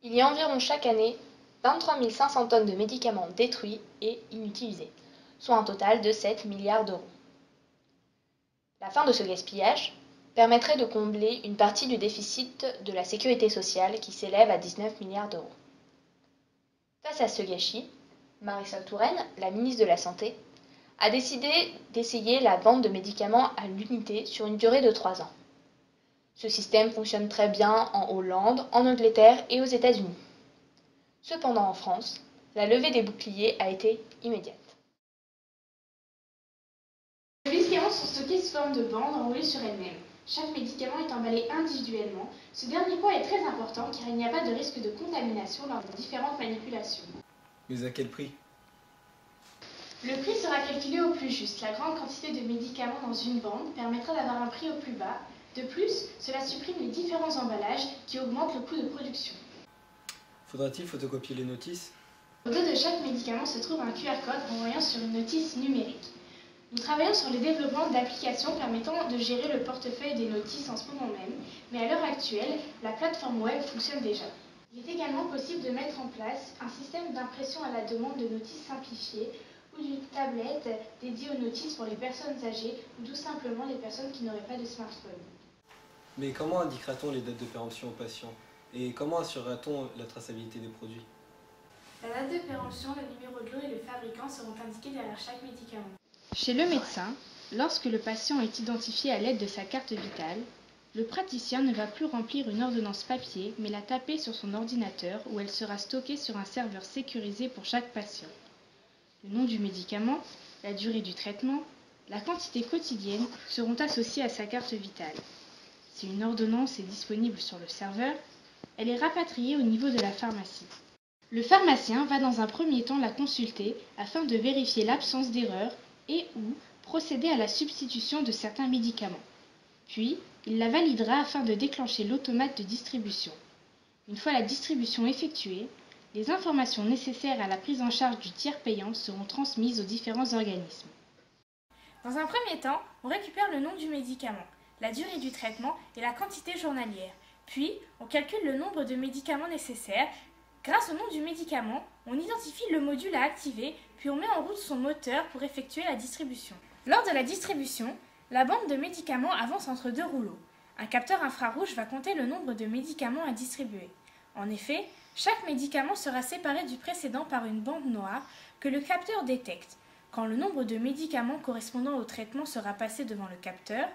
Il y a environ chaque année 23 500 tonnes de médicaments détruits et inutilisés, soit un total de 7 milliards d'euros. La fin de ce gaspillage permettrait de combler une partie du déficit de la sécurité sociale qui s'élève à 19 milliards d'euros. Face à ce gâchis, Marisol Touraine, la ministre de la Santé, a décidé d'essayer la vente de médicaments à l'unité sur une durée de 3 ans. Ce système fonctionne très bien en Hollande, en Angleterre et aux États-Unis. Cependant, en France, la levée des boucliers a été immédiate. Les médicaments sont stockés sous forme de bandes enroulées sur elles-mêmes. Chaque médicament est emballé individuellement. Ce dernier point est très important car il n'y a pas de risque de contamination lors des différentes manipulations. Mais à quel prix? Le prix sera calculé au plus juste. La grande quantité de médicaments dans une bande permettra d'avoir un prix au plus bas. De plus, cela supprime les différents emballages qui augmentent le coût de production. Faudra-t-il photocopier les notices? Au dos de chaque médicament se trouve un QR code renvoyant sur une notice numérique. Nous travaillons sur le développement d'applications permettant de gérer le portefeuille des notices en ce moment même, mais à l'heure actuelle, la plateforme web fonctionne déjà. Il est également possible de mettre en place un système d'impression à la demande de notices simplifiées ou d'une tablette dédiée aux notices pour les personnes âgées ou tout simplement les personnes qui n'auraient pas de smartphone. Mais comment indiquera-t-on les dates de péremption aux patients? Et comment assurera-t-on la traçabilité des produits? La date de péremption, le numéro de lot et le fabricant seront indiqués derrière chaque médicament. Chez le médecin, lorsque le patient est identifié à l'aide de sa carte vitale, le praticien ne va plus remplir une ordonnance papier, mais la taper sur son ordinateur où elle sera stockée sur un serveur sécurisé pour chaque patient. Le nom du médicament, la durée du traitement, la quantité quotidienne seront associés à sa carte vitale. Si une ordonnance est disponible sur le serveur, elle est rapatriée au niveau de la pharmacie. Le pharmacien va dans un premier temps la consulter afin de vérifier l'absence d'erreur et ou procéder à la substitution de certains médicaments. Puis, il la validera afin de déclencher l'automate de distribution. Une fois la distribution effectuée, les informations nécessaires à la prise en charge du tiers payant seront transmises aux différents organismes. Dans un premier temps, on récupère le nom du médicament, la durée du traitement et la quantité journalière. Puis, on calcule le nombre de médicaments nécessaires. Grâce au nom du médicament, on identifie le module à activer, puis on met en route son moteur pour effectuer la distribution. Lors de la distribution, la bande de médicaments avance entre deux rouleaux. Un capteur infrarouge va compter le nombre de médicaments à distribuer. En effet, chaque médicament sera séparé du précédent par une bande noire que le capteur détecte. Quand le nombre de médicaments correspondant au traitement sera passé devant le capteur,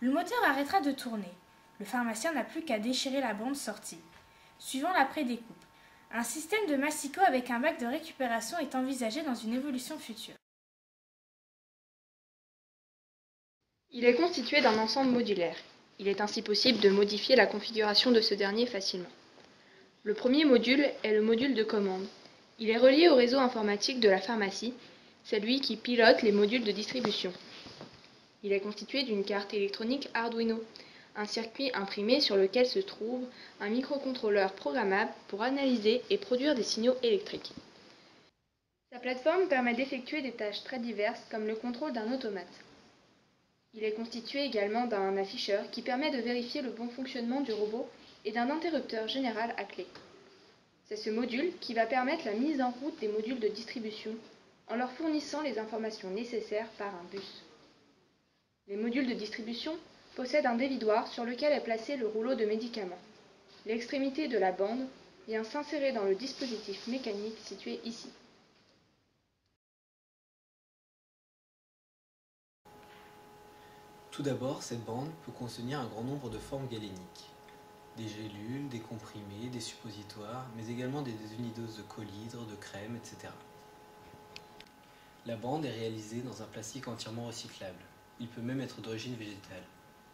le moteur arrêtera de tourner. Le pharmacien n'a plus qu'à déchirer la bande sortie. Suivant la prédécoupe, un système de massicot avec un bac de récupération est envisagé dans une évolution future. Il est constitué d'un ensemble modulaire. Il est ainsi possible de modifier la configuration de ce dernier facilement. Le premier module est le module de commande. Il est relié au réseau informatique de la pharmacie, c'est lui qui pilote les modules de distribution. Il est constitué d'une carte électronique Arduino, un circuit imprimé sur lequel se trouve un microcontrôleur programmable pour analyser et produire des signaux électriques. Sa plateforme permet d'effectuer des tâches très diverses comme le contrôle d'un automate. Il est constitué également d'un afficheur qui permet de vérifier le bon fonctionnement du robot et d'un interrupteur général à clé. C'est ce module qui va permettre la mise en route des modules de distribution en leur fournissant les informations nécessaires par un bus. Les modules de distribution possèdent un dévidoir sur lequel est placé le rouleau de médicaments. L'extrémité de la bande vient s'insérer dans le dispositif mécanique situé ici. Tout d'abord, cette bande peut contenir un grand nombre de formes galéniques. Des gélules, des comprimés, des suppositoires, mais également des unidoses de colhydre, de crème, etc. La bande est réalisée dans un plastique entièrement recyclable. Il peut même être d'origine végétale.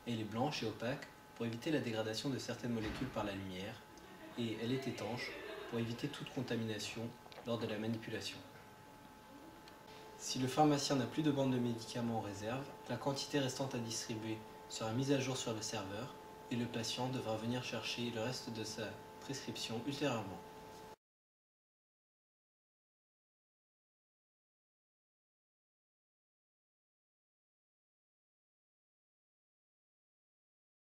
Elle est blanche et opaque pour éviter la dégradation de certaines molécules par la lumière, et elle est étanche pour éviter toute contamination lors de la manipulation. Si le pharmacien n'a plus de bande de médicaments en réserve, la quantité restante à distribuer sera mise à jour sur le serveur et le patient devra venir chercher le reste de sa prescription ultérieurement.